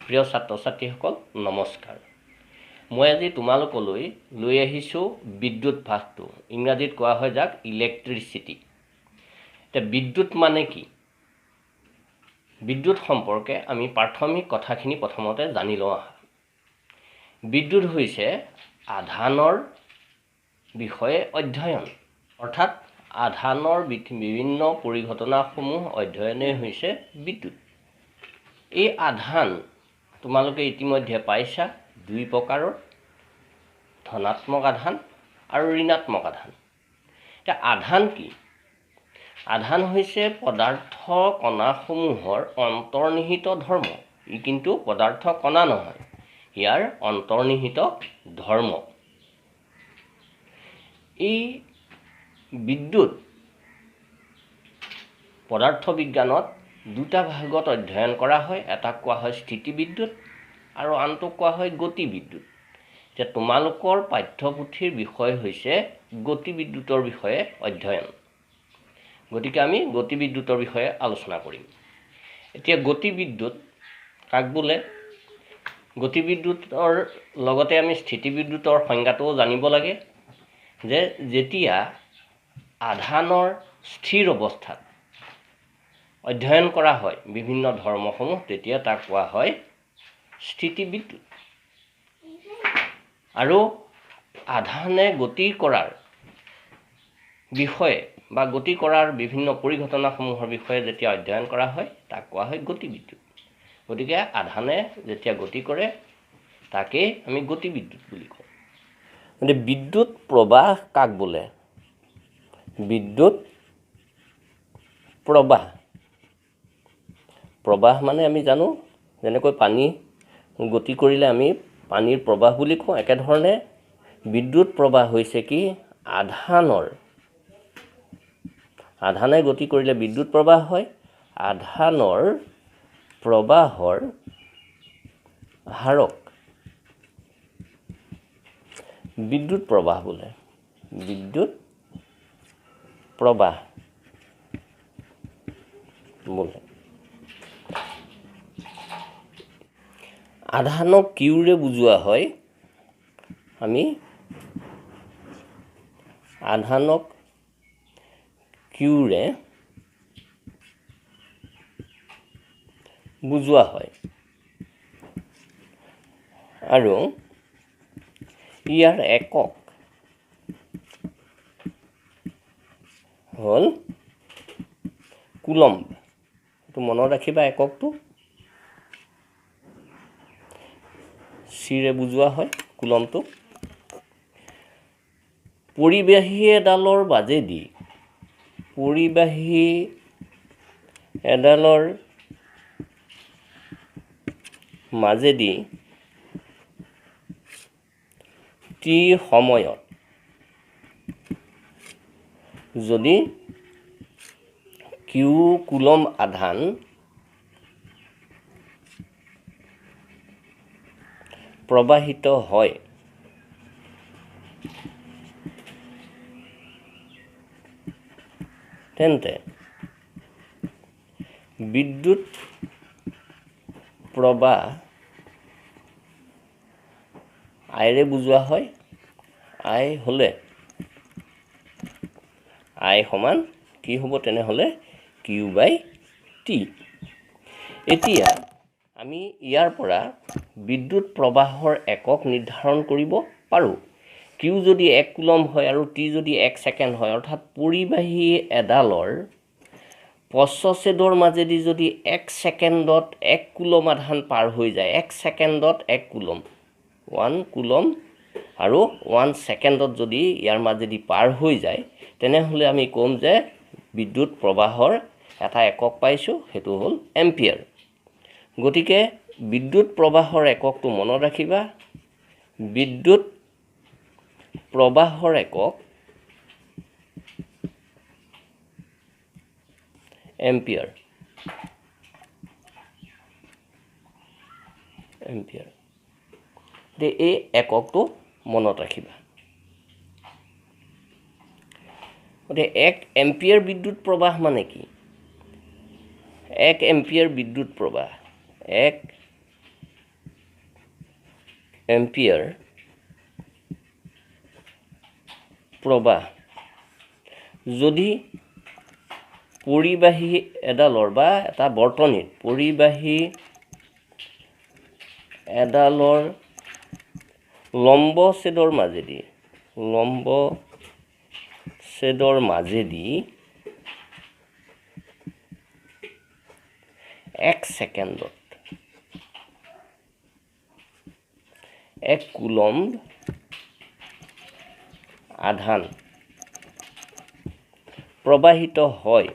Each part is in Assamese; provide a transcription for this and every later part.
প্ৰিয় ছাত্ৰ ছাত্ৰীসকল নমস্কাৰ। মই আজি তোমালোকলৈ লৈ আহিছোঁ বিদ্যুৎ ভাগটো, ইংৰাজীত কোৱা হয় যাক ইলেক্ট্ৰিচিটি। এতিয়া বিদ্যুৎ মানে কি? বিদ্যুৎ সম্পৰ্কে আমি প্ৰাথমিক কথাখিনি প্ৰথমতে জানি লওঁ। বিদ্যুৎ হৈছে আধানৰ বিষয়ে অধ্যয়ন, অৰ্থাৎ আধানৰ বিভিন্ন পৰিঘটনাসমূহ অধ্যয়নেই হৈছে বিদ্যুৎ। এই আধান তোমালোকে ইতিমধ্যে পাইছা দুই প্ৰকাৰৰ, ধনাত্মক আধান আৰু ঋণাত্মক আধান। এতিয়া আধান কি? আধান হৈছে পদাৰ্থ কণাসমূহৰ অন্তৰ্নিহিত ধৰ্ম। ই কিন্তু পদাৰ্থ কণা নহয়, ইয়াৰ অন্তৰ্নিহিত ধৰ্ম। এই বিদ্যুৎ পদাৰ্থ বিজ্ঞানত দুটা ভাগত অধ্যয়ন কৰা হয়। এটা কোৱা হয় স্থিতি বিদ্যুৎ আৰু আনটো কোৱা হয় গতি বিদ্যুৎ। এতিয়া তোমালোকৰ পাঠ্যপুথিৰ বিষয় হৈছে গতি বিদ্যুতৰ বিষয়ে অধ্যয়ন, গতিকে আমি গতি বিদ্যুতৰ বিষয়ে আলোচনা কৰিম। এতিয়া গতি বিদ্যুৎ কাক বোলে? গতি বিদ্যুতৰ লগতে আমি স্থিতি বিদ্যুতৰ সংজ্ঞাটোও জানিব লাগে, যে যেতিয়া আধানৰ স্থিৰ অৱস্থাত অধ্যয়ন কৰা হয় বিভিন্ন ধৰ্মসমূহ, তেতিয়া তাক কোৱা হয় স্থিতি বিদ্যুৎ। আৰু আধানে গতি কৰাৰ বিষয়ে বা গতি কৰাৰ বিভিন্ন পৰিঘটনাসমূহৰ বিষয়ে যেতিয়া অধ্যয়ন কৰা হয় তাক কোৱা হয় গতি বিদ্যুৎ। গতিকে আধানে যেতিয়া গতি কৰে তাকেই আমি গতি বিদ্যুৎ বুলি কওঁ। গতিকে বিদ্যুৎ প্ৰবাহ কাক বোলে? বিদ্যুৎ প্ৰবাহ, প্ৰবাহ মানে আমি জানো যেনেকৈ পানী গতি কৰিলে আমি পানীৰ প্ৰবাহ বুলি কওঁ, একেধৰণে বিদ্যুৎ প্ৰবাহ হৈছে কি? আধানে গতি কৰিলে বিদ্যুৎ প্ৰবাহ হয়। আধানৰ প্ৰবাহৰ হাৰক বিদ্যুৎ প্ৰবাহ বোলে। বিদ্যুৎ প্ৰবাহ বোলে। আধানক কিউৰে বুজোৱা হয়। আমি আধানক কিউৰে বুজোৱা হয় আৰু ইয়াৰ একক হ'ল কুলম্ব। এইটো মনত ৰাখিবা, এককটো চিৰে বুজোৱা হয় কুলম্বটো। পৰিবাহী এডালৰ মাজেদি টি সময়ত যদি কিউ কুলম্ব আধান প্ৰবাহিত হয়, তেন্তে বিদ্যুৎ প্ৰবাহ আইৰে বুজোৱা হয়। আই সমান কি হ'ব তেনেহ'লে? Q by T. এতিয়া আমি ইয়াৰ পৰা বিদ্যুৎ প্ৰবাহৰ একক নিৰ্ধাৰণ কৰিব পাৰোঁ। কিউ যদি 1 কুলম্ব হয় আৰু টি যদি 1 ছেকেণ্ড হয়, অৰ্থাৎ পৰিবাহী এডালৰ প্ৰস্থচ্ছেদৰ মাজেদি যদি 1 ছেকেণ্ডত 1 কুলম্ব আধান পাৰ হৈ যায়, 1 ছেকেণ্ডত 1 কুলম্ব, 1 কুলম্ব আৰু 1 ছেকেণ্ডত যদি ইয়াৰ মাজেদি পাৰ হৈ যায়, তেনেহ'লে আমি ক'ম যে বিদ্যুৎ প্ৰবাহৰ এটা একক পাইছোঁ, সেইটো হ'ল এম্পিয়াৰ। গতিকে বিদ্যুৎ প্ৰবাহৰ এককটো মনত ৰাখিবা। বিদ্যুৎ প্ৰবাহৰ একক এম্পিয়াৰ। এই এককটো মনত ৰাখিবা। গতিকে 1 এম্পিয়াৰ বিদ্যুৎ প্ৰবাহ মানে কি? 1 এম্পিয়াৰ বিদ্যুৎ প্ৰবাহ, 1 এম্পিয়াৰ প্ৰবাহ যদি পৰিবাহী এডালৰ বা এটা বৰ্তনীত পৰিবাহী এডালৰ লম্ব ছেদৰ মাজেদি 1 ছেকেণ্ডত 1 কুলম্ব আধান প্ৰবাহিত হয়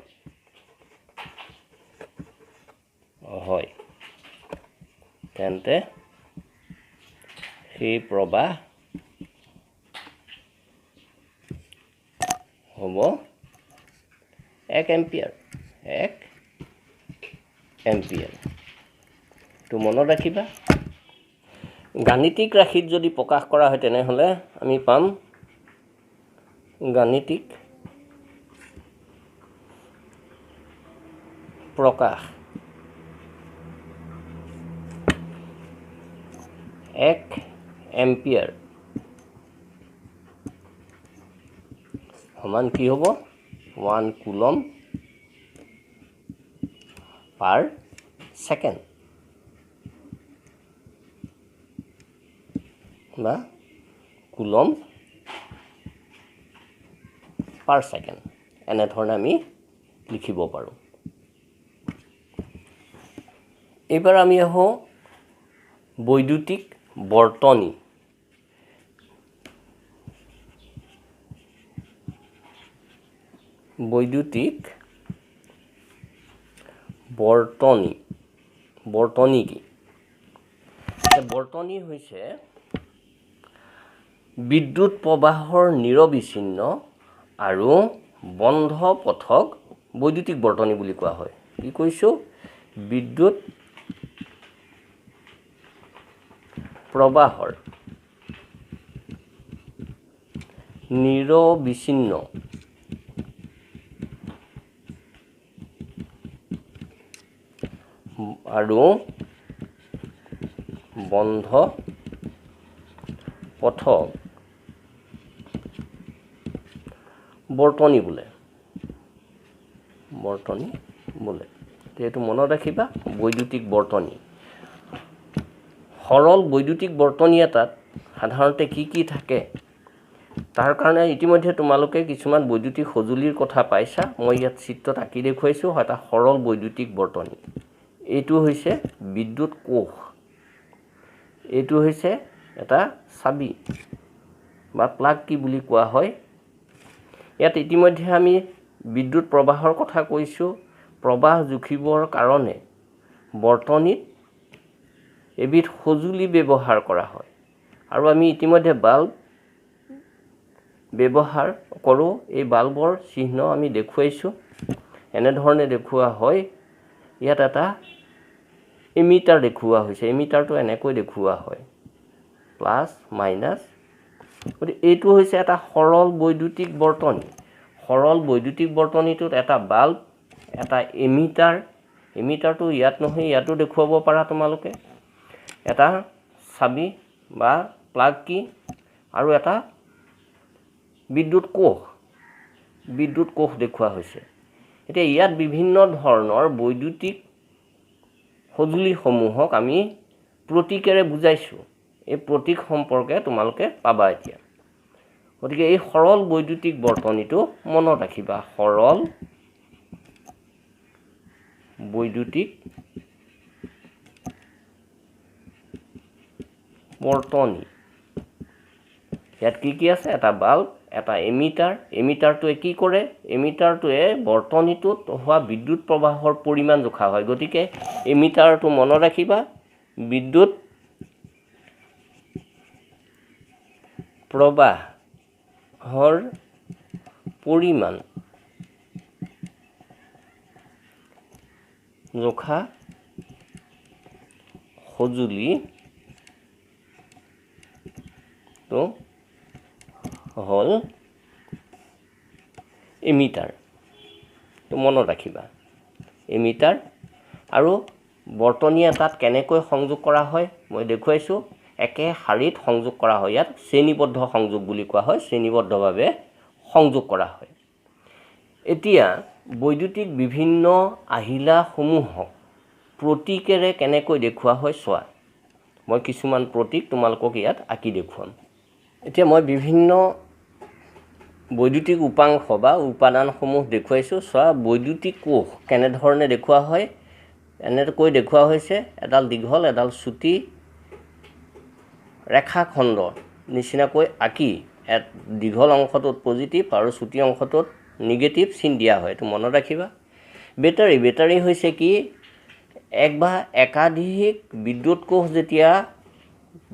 তেন্তে সেই প্ৰবাহ হ'ব 1 এম্পিয়াৰ তো মনত ৰাখিবা গাণিতিক ৰাশিত যদি প্ৰকাশ কৰা হয় তেনেহ'লে আমি পাম গাণিতিক প্ৰকাশ 1 এম্পিয়াৰ সমান কি হ'ব 1 কুলম্ব পাৰ ছেকেণ্ড বা কুলম্ব পাৰ ছেকেণ্ড এনেধৰণে আমি লিখিব পাৰোঁ। এইবাৰ আমি আহোঁ বৈদ্যুতিক বৰ্তনী। বৈদ্যুতিক বৰ্তনী কি? বৰ্তনী হৈছে বিদ্যুৎ প্ৰবাহৰ নিৰবিচ্ছিন্ন আৰু বন্ধ পথক বৈদ্যুতিক বৰ্তনী বুলি কোৱা হয়। কি কৈছোঁ? বিদ্যুৎ প্ৰবাহৰ নিৰবিচ্ছিন্ন আৰু বন্ধ পথক বৰ্তনী বোলে। এইটো মনত ৰাখিবা বৈদ্যুতিক বৰ্তনী। সৰল বৈদ্যুতিক বৰ্তনী এটাত সাধাৰণতে কি থাকে তাৰ কাৰণে ইতিমধ্যে তোমালোকে কিছুমান বৈদ্যুতিক সঁজুলিৰ কথা পাইছা। মই ইয়াত চিত্ৰত আঁকি দেখুৱাইছোঁ এটা সৰল বৈদ্যুতিক বৰ্তনী। এইটো হৈছে বিদ্যুৎ কোষ, এইটো হৈছে এটা চাবি বা প্লাগ কি বুলি কোৱা হয়। ইয়াত ইতিমধ্যে আমি বিদ্যুৎ প্ৰবাহৰ কথা কৈছোঁ। প্ৰবাহ জুখিবৰ কাৰণে বৰ্তনীত এবিধ সঁজুলি ব্যৱহাৰ কৰা হয় আৰু আমি ইতিমধ্যে বাল্ব ব্যৱহাৰ কৰোঁ। এই বাল্বৰ চিহ্ন আমি দেখুৱাইছোঁ, এনেধৰণে দেখুওৱা হয়। ইয়াত এটা এমিটাৰ দেখুওৱা হৈছে। এমিটাৰটো এনেকৈ দেখুওৱা হয় প্লাছ মাইনাছ। গতিকে এইটো হৈছে এটা সৰল বৈদ্যুতিক বৰ্তনী। সৰল বৈদ্যুতিক বৰ্তনীটোত এটা বাল্ব, এটা এমিটাৰ, এমিটাৰটো ইয়াত নহয় ইয়াতো দেখুৱাব পাৰা তোমালোকে, এটা চাবি বা প্লাগ কি আৰু এটা বিদ্যুৎ কোষ দেখুওৱা হৈছে। এতিয়া ইয়াত বিভিন্ন ধৰণৰ বৈদ্যুতিক সঁজুলিসমূহক আমি প্ৰতীকেৰে বুজাইছোঁ। এই প্ৰতীক সম্পৰ্কে তোমালোকে পাবা এতিয়া। গতিকে এই সৰল বৈদ্যুতিক বৰ্তনীটো মনত ৰাখিবা। সৰল বৈদ্যুতিক বৰ্তনী ইয়াত কি আছে? এটা বাল্ব, এটা এমিটাৰ। এমিটাৰটোৱে কি কৰে? এমিটাৰটোৱে বৰ্তনীটোত হোৱা বিদ্যুৎ প্ৰবাহৰ পৰিমাণ জোখা হয়। গতিকে এমিটাৰটো মনত ৰাখিবা। বিদ্যুৎ প্ৰবাহৰ পৰিমাণ জোখা সঁজুলি তো হ'ল এমিটাৰ। তো মনত ৰাখিবা এমিটাৰ। আৰু বৰ্তনী এটাত কেনেকৈ সংযোগ কৰা হয় মই দেখুৱাইছোঁ। একে শাৰীত সংযোগ কৰা হয়। ইয়াত শ্ৰেণীবদ্ধ সংযোগ বুলি কোৱা হয়, শ্ৰেণীবদ্ধভাৱে সংযোগ কৰা হয়। এতিয়া বৈদ্যুতিক বিভিন্ন আহিলাসমূহক প্ৰতীকেৰে কেনেকৈ দেখুওৱা হয় চোৱা। মই কিছুমান প্ৰতীক তোমালোকক ইয়াত আঁকি দেখুৱাম। এতিয়া মই বিভিন্ন বৈদ্যুতিক উপাংশ বা উপাদানসমূহ দেখুৱাইছোঁ। চোৱা, বৈদ্যুতিক কোষ কেনেধৰণে দেখুওৱা হয়, এনেকৈ দেখুওৱা হৈছে। এডাল দীঘল, এডাল চুটি ৰেখাখণ্ড নিচিনাকৈ আঁকি দীঘল অংশটোত পজিটিভ আৰু চুটি অংশটোত নিগেটিভ চিন দিয়া হয়। এইটো মনত ৰাখিবা। বেটাৰী হৈছে কি, এক বা একাধিক বিদ্যুৎ কোষ যেতিয়া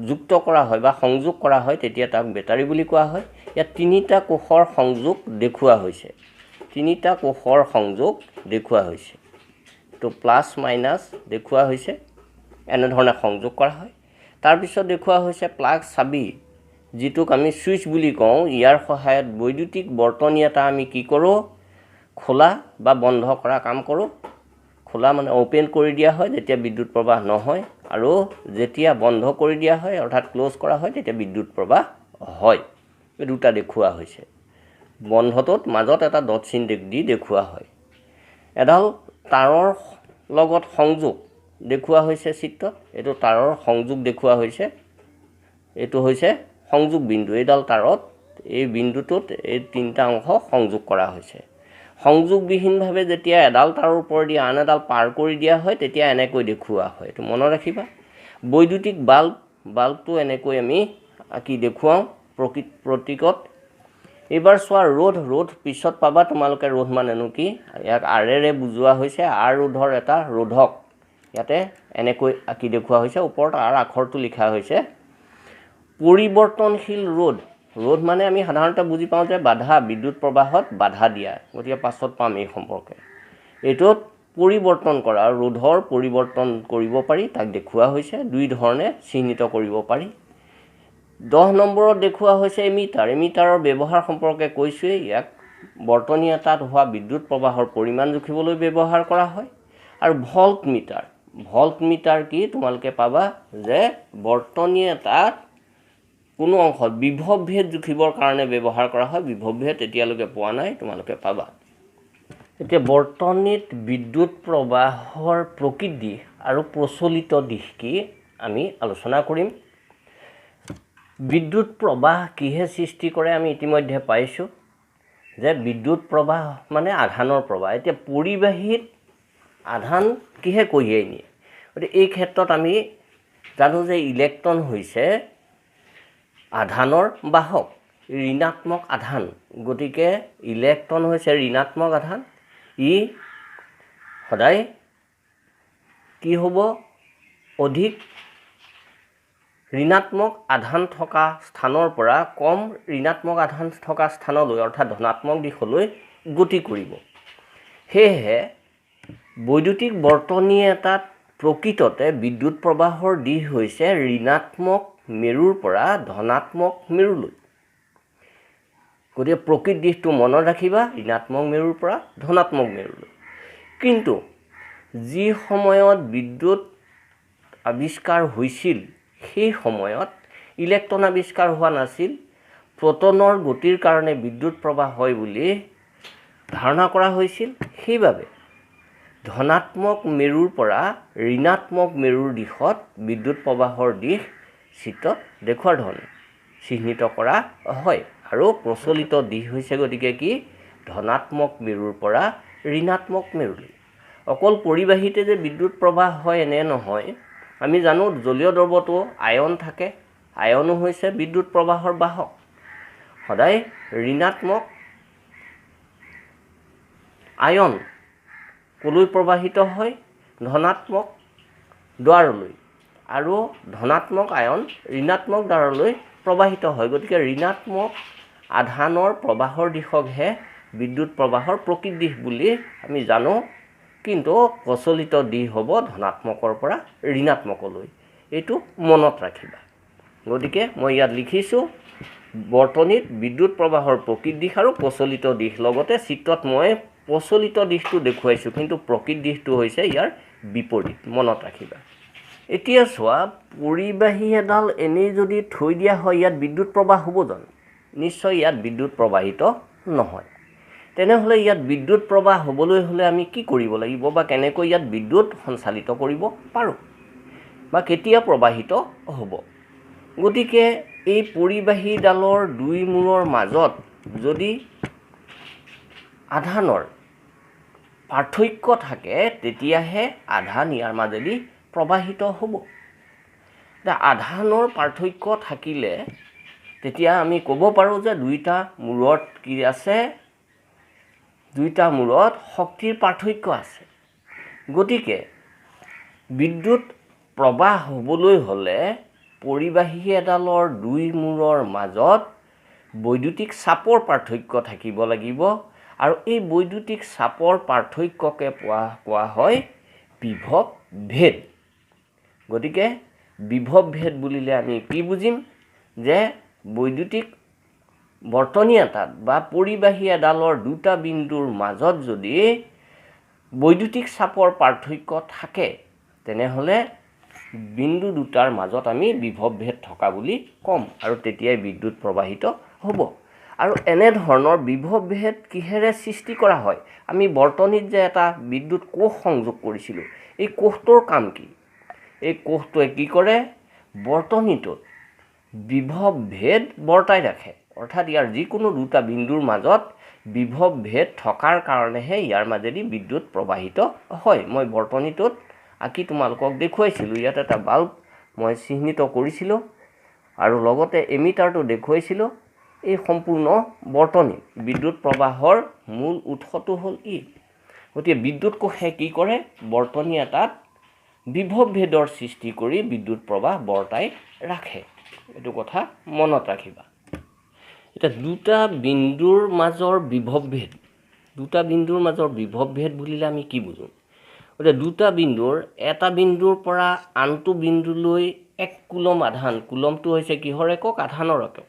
যুক্ত কৰা হয় বা সংযোগ কৰা হয় তেতিয়া তাক বেটাৰী বুলি কোৱা হয়। ইয়াত তিনিটা কোষৰ সংযোগ দেখুওৱা হৈছে, তিনিটা কোষৰ সংযোগ দেখুওৱা হৈছে। তো প্লাছ মাইনাছ দেখুওৱা হৈছে, এনেধৰণে সংযোগ কৰা হয়। তাৰপিছত দেখুওৱা হৈছে প্লাগ চাবি, যিটোক আমি ছুইচ বুলি কওঁ। ইয়াৰ সহায়ত বৈদ্যুতিক বৰ্তনী এটা আমি কি কৰোঁ, খোলা বা বন্ধ কৰা কাম কৰোঁ। খোলা মানে অ'পেন কৰি দিয়া হয় যেতিয়া বিদ্যুৎ প্ৰবাহ নহয়, আৰু যেতিয়া বন্ধ কৰি দিয়া হয় অৰ্থাৎ ক্ল'জ কৰা হয় তেতিয়া বিদ্যুৎ প্ৰবাহ হয়। এই দুটা দেখুওৱা হৈছে। বন্ধটোত মাজত এটা ডট চিন দি দেখুওৱা হয়। এডাল তাৰৰ লগত সংযোগ দেখুওৱা হৈছে চিত্ৰত। এইটো তাৰৰ সংযোগ দেখুওৱা হৈছে। এইটো হৈছে সংযোগ বিন্দু। এইডাল তাৰত এই বিন্দুটোত এই তিনিটা অংশ সংযোগ কৰা হৈছে। সংযোগবিহীনভাৱে যেতিয়া এডাল তাৰৰ ওপৰেদি আন এডাল পাৰ কৰি দিয়া হয় তেতিয়া এনেকৈ দেখুওৱা হয়। এইটো মনত ৰাখিবা। বৈদ্যুতিক বাল্বটো এনেকৈ আমি আঁকি দেখুৱাওঁ প্ৰতীকত। এইবাৰ চোৱা ৰোধ পিছত পাবা তোমালোকে। ৰোধ মানেনো কি, ইয়াক আৰেৰে বুজোৱা হৈছে। আৰ ৰোধৰ এটা ৰোধক ইয়াতে এনেকৈ আঁকি দেখুওৱা হৈছে। ওপৰত আৰ আখৰটো লিখা হৈছে। পৰিৱৰ্তনশীল ৰোধ মানে আমি সাধাৰণতে বুজি পাওঁ যে বাধা, বিদ্যুৎ প্ৰবাহত বাধা দিয়া। গতিকে পাছত পাম এই সম্পৰ্কে। এইটোত পৰিৱৰ্তন কৰা, ৰোধৰ পৰিৱৰ্তন কৰিব পাৰি, তাক দেখুওৱা হৈছে। দুই ধৰণে চিহ্নিত কৰিব পাৰি। 10 নম্বৰত দেখুওৱা হৈছে এমিটাৰৰ ব্যৱহাৰ সম্পৰ্কে কৈছোঁৱেই। ইয়াক বৰ্তনী এটাত হোৱা বিদ্যুৎ প্ৰবাহৰ পৰিমাণ জুখিবলৈ ব্যৱহাৰ কৰা হয়। আৰু ভল্ট মিটাৰ কি তোমালোকে পাবা যে বৰ্তনী এটাত কোনো অংশত বিভৱ ভেদ জুখিবৰ কাৰণে ব্যৱহাৰ কৰা হয়। বিভৱ ভেদ এতিয়ালৈকে পোৱা নাই, তোমালোকে পাবা। এতিয়া বৰ্তনীত বিদ্যুৎ প্ৰবাহৰ প্ৰকৃত দিশ আৰু প্ৰচলিত দিশ কি আমি আলোচনা কৰিম। বিদ্যুৎ প্ৰবাহ কিহে সৃষ্টি কৰে আমি ইতিমধ্যে পাইছোঁ যে বিদ্যুৎ প্ৰবাহ মানে আধানৰ প্ৰবাহ। এতিয়া পৰিবাহীত আধান কিহে কঢ়িয়াই নিয়ে। গতিকে এই ক্ষেত্ৰত আমি জানো যে ইলেক্ট্ৰন হৈছে আধানৰ বাহক, ঋণাত্মক আধান। গতিকে ইলেক্ট্ৰন হৈছে ঋণাত্মক আধান। ই সদায় কি হ'ব, অধিক ঋণাত্মক আধান থকা স্থানৰ পৰা কম ঋণাত্মক আধান থকা স্থানলৈ অৰ্থাৎ ধনাত্মক দিশলৈ গতি কৰিব। সেয়েহে বৈদ্যুতিক বৰ্তনী এটাত প্ৰকৃততে বিদ্যুৎ প্ৰবাহৰ দিশ হৈছে ঋণাত্মক মেৰুৰ পৰা ধনাত্মক মেৰুলৈ। গতিকে প্ৰকৃত দিশটো মনত ৰাখিবা, ঋণাত্মক মেৰুৰ পৰা ধনাত্মক মেৰুলৈ। কিন্তু যি সময়ত বিদ্যুৎ আৱিষ্কাৰ হৈছিল সেই সময়ত ইলেক্ট্ৰন আৱিষ্কাৰ হোৱা নাছিল। প্ৰটনৰ গতিৰ কাৰণে বিদ্যুৎ প্ৰবাহ হয় বুলি ধাৰণা কৰা হৈছিল। সেইবাবে ধনাত্মক মেৰুৰ পৰা ঋণাত্মক মেৰুৰ দিশত বিদ্যুৎ প্ৰবাহৰ দিশ চিত্ৰত দেখুওৱাৰ ধৰণে চিহ্নিত কৰা হয়। আৰু প্ৰচলিত দিশ হৈছে গতিকে কি, ধনাত্মক মেৰুৰ পৰা ঋণাত্মক মেৰুলৈ। অকল পৰিবাহীতে যে বিদ্যুৎ প্ৰবাহ হয় এনে নহয়। আমি জানো জলীয় দ্ৰৱটো আয়ন থাকে। আয়নো হৈছে বিদ্যুৎ প্ৰবাহৰ বাহক। সদায় ঋণাত্মক আয়ন কলৈ প্ৰবাহিত হয়, ধনাত্মক দ্বাৰলৈ, আৰু ধনাত্মক আয়ন ঋণাত্মক দ্বাৰলৈ প্ৰবাহিত হয়। গতিকে ঋণাত্মক আধানৰ প্ৰবাহৰ দিশকহে বিদ্যুৎ প্ৰবাহৰ প্ৰকৃত দিশ বুলি আমি জানো। কিন্তু প্ৰচলিত দিশ হ'ব ধনাত্মকৰ পৰা ঋণাত্মকলৈ। এইটো মনত ৰাখিবা। গতিকে মই ইয়াত লিখিছোঁ বৰ্তনীত বিদ্যুৎ প্ৰবাহৰ প্ৰকৃত দিশ আৰু প্ৰচলিত দিশ। লগতে চিত্ৰত মই প্ৰচলিত দিশটো দেখুৱাইছোঁ, কিন্তু প্ৰকৃত দিশটো হৈছে ইয়াৰ বিপৰীত। মনত ৰাখিবা। এতিয়া চোৱা পৰিবাহী এডাল এনেই যদি থৈ দিয়া হয় ইয়াত বিদ্যুৎ প্ৰবাহ হ'ব জানো? নিশ্চয় ইয়াত বিদ্যুৎ প্ৰবাহিত নহয়। তেনেহ'লে ইয়াত বিদ্যুৎ প্ৰবাহ হ'বলৈ হ'লে আমি কি কৰিব লাগিব বা কেনেকৈ ইয়াত বিদ্যুৎ সঞ্চালিত কৰিব পাৰোঁ বা কেতিয়া প্ৰবাহিত হ'ব? গতিকে এই পৰিবাহীডালৰ দুই মূৰৰ মাজত যদি আধানৰ পাৰ্থক্য থাকে তেতিয়াহে আধান ইয়াৰ মাজেদি প্ৰবাহিত হ'ব। এতিয়া আধানৰ পাৰ্থক্য থাকিলে তেতিয়া আমি ক'ব পাৰোঁ যে দুইটা মূৰত কি আছে? দুইটা মূৰত শক্তিৰ পাৰ্থক্য আছে। গতিকে বিদ্যুৎ প্ৰবাহ হ'বলৈ হ'লে পৰিবাহী এডালৰ দুই মূৰৰ মাজত বৈদ্যুতিক চাপৰ পাৰ্থক্য থাকিব লাগিব আৰু এই বৈদ্যুতিক চাপৰ পাৰ্থক্যকে কোৱা হয় বিভৱ ভেদ। গতিকে বিভৱ ভেদ বুলিলে আমি কি বুজিম? যে বৈদ্যুতিক বৰ্তনী এটাত বা পৰিবাহী এডালৰ দুটা বিন্দুৰ মাজত যদি বৈদ্যুতিক চাপৰ পাৰ্থক্য থাকে তেনেহ'লে বিন্দু দুটাৰ মাজত আমি বিভৱ ভেদ থকা বুলি ক'ম আৰু তেতিয়াই বিদ্যুৎ প্ৰবাহিত হ'ব। আৰু এনেধৰণৰ বিভৱ ভেদ কিহেৰে সৃষ্টি কৰা হয়? আমি বৰ্তনীত যে এটা বিদ্যুৎ কোষ সংযোগ কৰিছিলোঁ, এই কোষটোৰ কাম কি? এই কোষটোৱে কি কৰে? বৰ্তনীটোত বিভৱ ভেদ বৰ্তাই ৰাখে। অৰ্থাৎ ইয়াৰ যিকোনো দুটা বিন্দুৰ মাজত বিভৱ ভেদ থকাৰ কাৰণেহে ইয়াৰ মাজেদি বিদ্যুৎ প্ৰবাহিত হয়। মই বৰ্তনীটোত আঁকি তোমালোকক দেখুৱাইছিলোঁ। ইয়াত এটা বাল্ব মই চিহ্নিত কৰিছিলোঁ আৰু লগতে এমিটাৰটো দেখুৱাইছিলোঁ। এই সম্পূৰ্ণ বৰ্তনী বিদ্যুৎ প্ৰবাহৰ মূল উৎসটো হ'ল ই। গতিকে বিদ্যুৎ কোষে কি কৰে? বৰ্তনী এটাত বিভৱ ভেদৰ সৃষ্টি কৰি বিদ্যুৎ প্ৰবাহ বৰ্তাই ৰাখে। এইটো কথা মনত ৰাখিবা। এতিয়া দুটা বিন্দুৰ মাজৰ বিভৱ ভেদ, দুটা বিন্দুৰ মাজৰ বিভৱ ভেদ বুলিলে আমি কি বুজোঁ? গতিকে দুটা বিন্দুৰ এটা বিন্দুৰ পৰা আনটো বিন্দুলৈ 1 কুলম আধান, কুলমটো হৈছে কিহৰ একক? আধানৰ একক।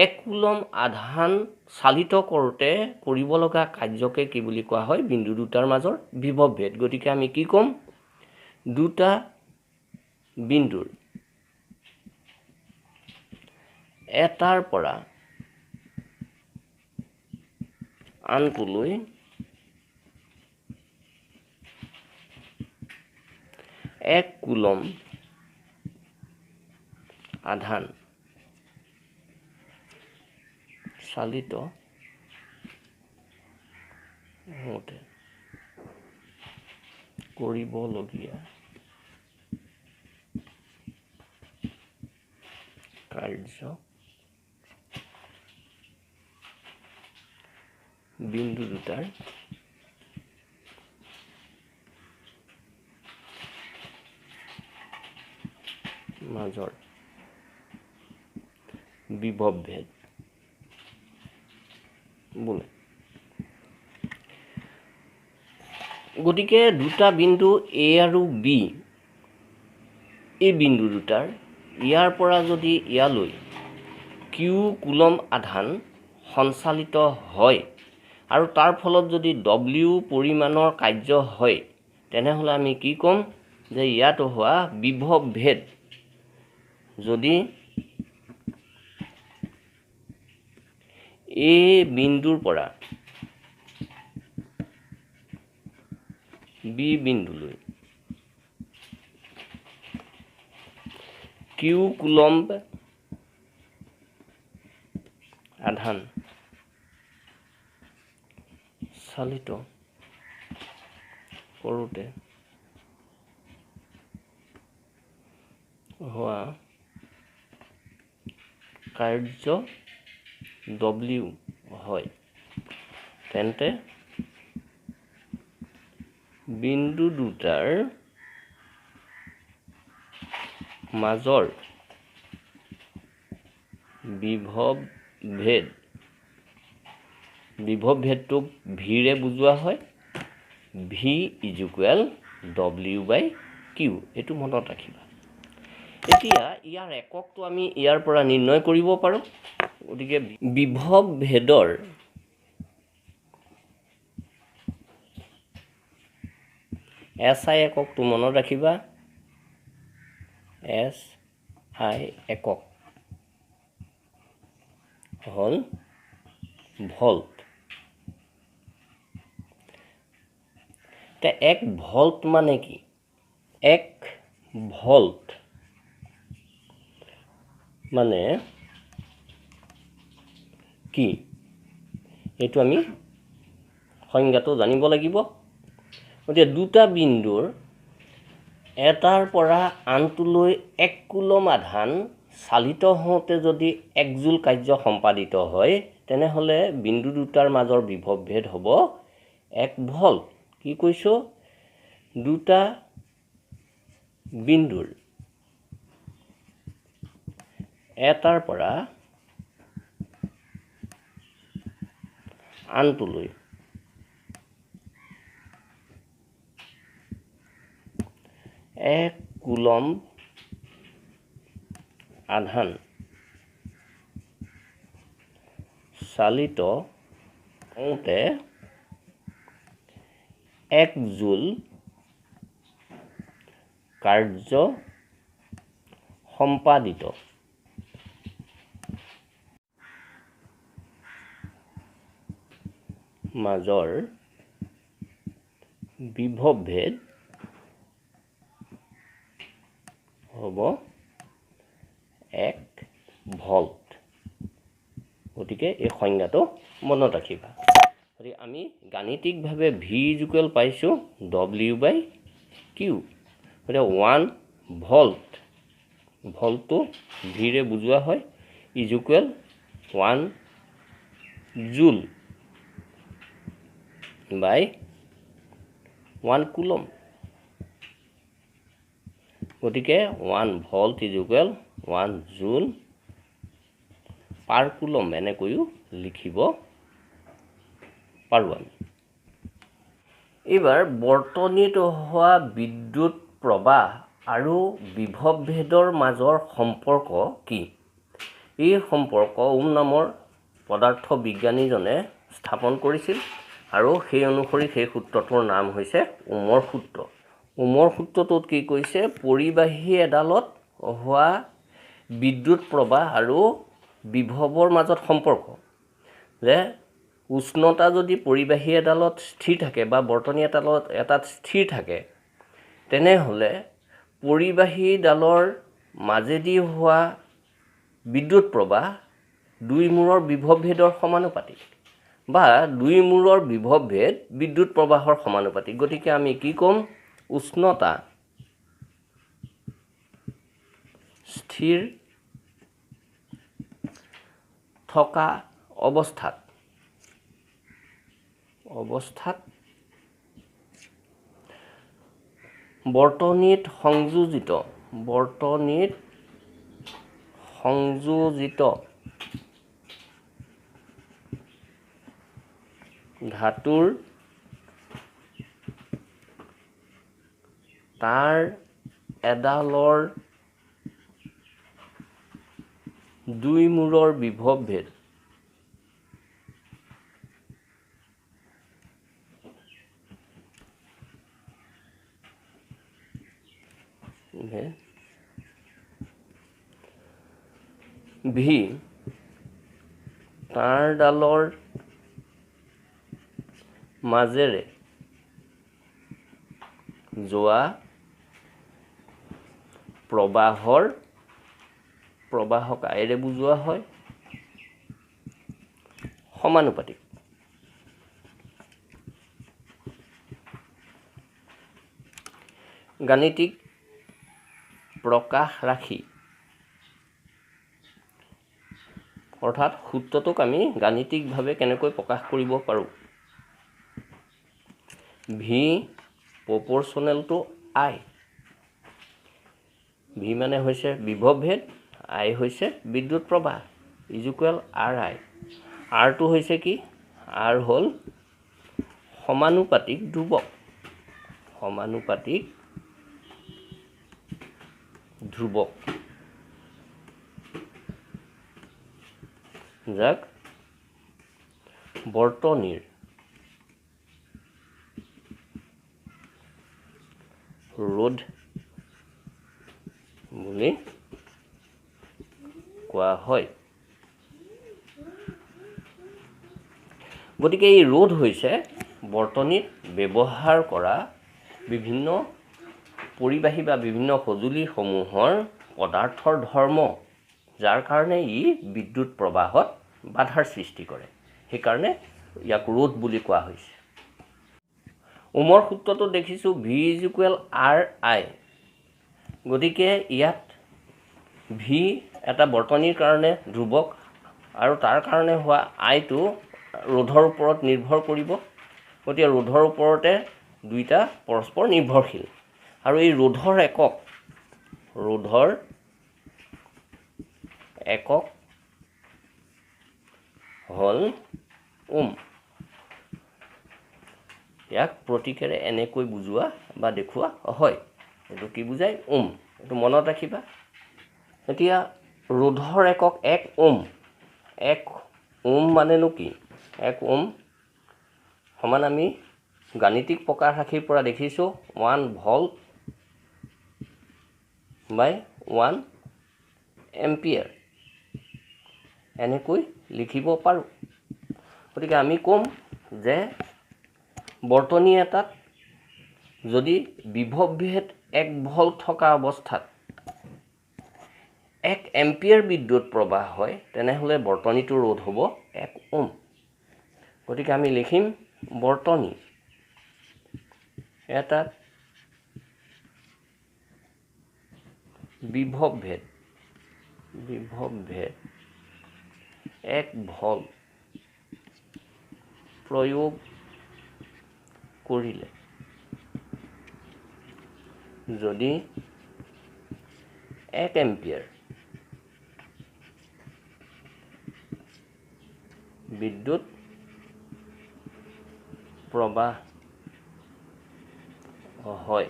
1 কুলম আধান চালিত কৰোঁতে কৰিব লগা কাৰ্যকে কি বুলি কোৱা হয়? বিন্দু দুটাৰ মাজৰ বিভৱ ভেদ। গতিকে আমি কি ক'ম? দুটা বিন্দুৰ এটাৰ পৰা আনটোলৈ 1 কুলম আধান চালিত হওঁতে কৰিবলগীয়া কাৰ্য বিন্দু দুটাৰ মাজৰ বিভৱ ভেদ বোলে। গতিকে দুটা বিন্দু এ আৰু বি, এই বিন্দু দুটাৰ ইয়াৰ পৰা যদি ইয়ালৈ কিউ কুলম আধান সঞ্চালিত হয় আৰু তাৰ ফলত যদি ডব্লিউ পৰিমাণৰ কাৰ্য হয় তেনেহ'লে আমি কি ক'ম? যে ইয়াত হোৱা বিভৱ ভেদ যদি এই বিন্দুৰ পৰা বি বিন্দুলৈ কিউ কুলম আধান চালিত কৰোঁতে হোৱা কাৰ্য ডব্লিউ হয় তেন্তে বিন্দু দুটাৰ মাজৰ বিভৱ ভেদটোক ভিৰে বুজোৱা হয়। V is equal W by Q. এইটো মনত ৰাখিবা। এতিয়া ইয়াৰ এককটো আমি ইয়াৰ পৰা নিৰ্ণয় কৰিব পাৰোঁ। গতিকে বিভৱ ভেদৰ এছ আই এককটো মনত ৰাখিবা। SI একক হ'ল ভল্ট। এক ভল্ট মানে কি? এক ভল্ট মানে কি এইটো আমি সংজ্ঞাটো জানিব লাগিব। গতিকে দুটা বিন্দুৰ এটাৰ পৰা আনটোলৈ 1 কুলম আধান চালিত হওঁতে যদি 1 জুল কাৰ্য সম্পাদিত হয় তেনেহ'লে বিন্দু দুটাৰ মাজৰ বিভৱ ভেদ হ'ব 1 ভল্ট। কি কৈছো? দুটা বিন্দুৰ এটাৰ পৰা আনটোলৈ 1 কুলম আধান চালিত হওঁতে 1 জুল কাৰ্য সম্পাদিত মাজৰ বিভৱ ভেদ হ'ব 1 ভল্ট। গতিকে এই সংজ্ঞাটো মনত ৰাখিবা। গতিকে আমি গাণিতিকভাৱে V ইকুৱেল পাইছোঁ W/Q। গতিকে 1 ভল্ট, ভল্টটো ভিৰে বুজোৱা হয়, ইকুৱেল 1 জুল বাই 1 কুলম। গতিকে 1 ভল্ট ইকুৱেল 1 জুল পাৰ কুলম এনেকৈও লিখিব পাৰোঁ আমি। এইবাৰ বৰ্তনীত হোৱা বিদ্যুৎ প্ৰবাহ আৰু বিভৱ ভেদৰ মাজৰ সম্পৰ্ক কি? এই সম্পৰ্ক ওম নামৰ পদাৰ্থ বিজ্ঞানীজনে স্থাপন কৰিছিল আৰু সেই অনুসৰি সেই সূত্ৰটোৰ নাম হৈছে ওমৰ সূত্ৰ। ওমৰ সূত্ৰটোত কি কৈছে? পৰিবাহী এডালত হোৱা বিদ্যুৎ প্ৰবাহ আৰু বিভৱৰ মাজত সম্পৰ্ক যে উষ্ণতা যদি পৰিবাহী এডালত স্থিৰ থাকে বা বৰ্তনী এটাত স্থিৰ থাকে তেনেহ'লে পৰিবাহীডালৰ মাজেদি হোৱা বিদ্যুৎ প্ৰবাহ দুই মূৰৰ বিভৱ ভেদৰ সমানুপাতিক বা দুই মূৰৰ বিভৱ ভেদ বিদ্যুৎ প্ৰবাহৰ সমানুপাতিক। গতিকে আমি কি ক'ম? উষ্ণতা স্থিৰ থকা অৱস্থাত বৰ্তনীত সংযোজিত ধাতুৰ তাঁৰ এডালৰ দুই মূৰৰ বিভৱ ভেদ ভি তাঁৰডালৰ মাজেৰে যোৱা প্ৰবাহক আইৰে বুজোৱা হয় সমানুপাতিক। গাণিতিক প্ৰকাশ ৰাখি অৰ্থাৎ সূত্ৰটোক আমি গাণিতিকভাৱে কেনেকৈ প্ৰকাশ কৰিব পাৰোঁ? ভি প্ৰপ'ৰ্চনেল টু আই। ভি মানে হৈছে বিভৱ ভেদ, আই হৈছে বিদ্যুৎ প্ৰবাহ, ইকুৱেল আৰ আই। আৰটো হৈছে কি? আৰ হ'ল সমানুপাতিক ধ্ৰুৱক যাক বৰ্তনীৰ ৰোধ বুলি কোৱা হয়। গতিকে এই ৰোধ হৈছে বৰ্তনীত ব্যৱহাৰ কৰা বিভিন্ন পৰিবাহী বা বিভিন্ন সঁজুলিসমূহৰ পদাৰ্থৰ ধৰ্ম, যাৰ কাৰণে ই বিদ্যুৎ প্ৰবাহত বাধাৰ সৃষ্টি কৰে, সেইকাৰণে ইয়াক ৰোধ বুলি কোৱা হৈছে। ওমৰ সূত্ৰটো দেখিছোঁ V = RI। গতিকে ইয়াত V এটা বৰ্তনীৰ কাৰণে ধ্ৰুৱক আৰু তাৰ কাৰণে হোৱা আইটো ৰোধৰ ওপৰত নিৰ্ভৰ কৰিব। গতিকে ৰোধৰ ওপৰতে দুইটা পৰস্পৰ নিৰ্ভৰশীল। আৰু এই ৰোধৰ একক হ'ল ওম। ইয়াক প্ৰতীকেৰে এনেকৈ বুজোৱা বা দেখুওৱা হয়। এইটো কি বুজায়? ওম। এইটো মনত ৰাখিবা। এতিয়া ৰোধৰ একক 1 ওম। 1 ওম মানেনো কি? 1 ওম সমান আমি গাণিতিক প্ৰকাশ ৰাশিৰ পৰা দেখিছোঁ 1 ভল্ট বাই 1 এম্পিয়াৰ এনেকৈ লিখিব পাৰোঁ। গতিকে আমি ক'ম যে বৰ্তনী এটাত যদি বিভৱভেদ 1 ভল্ট থকা অৱস্থাত 1 এম্পিয়াৰ বিদ্যুৎ প্ৰবাহ হয়, তেনেহ'লে বৰ্তনীটোৰ ৰোধ হ'ব 1 ওম। গতিকে আমি লিখিম বৰ্তনী এটাত বিভৱভেদ 1 ভল্ট প্ৰয়োগ কৰিলে যদি 1 এম্পিয়াৰ বিদ্যুৎ প্ৰবাহ হয়,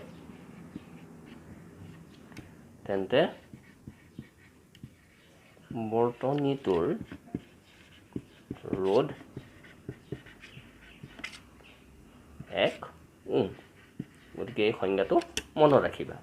তেন্তে বৰ্তনীটোৰ ৰোধ 1 ওম। গতিকে এই সংজ্ঞাটো মনত ৰাখিবা।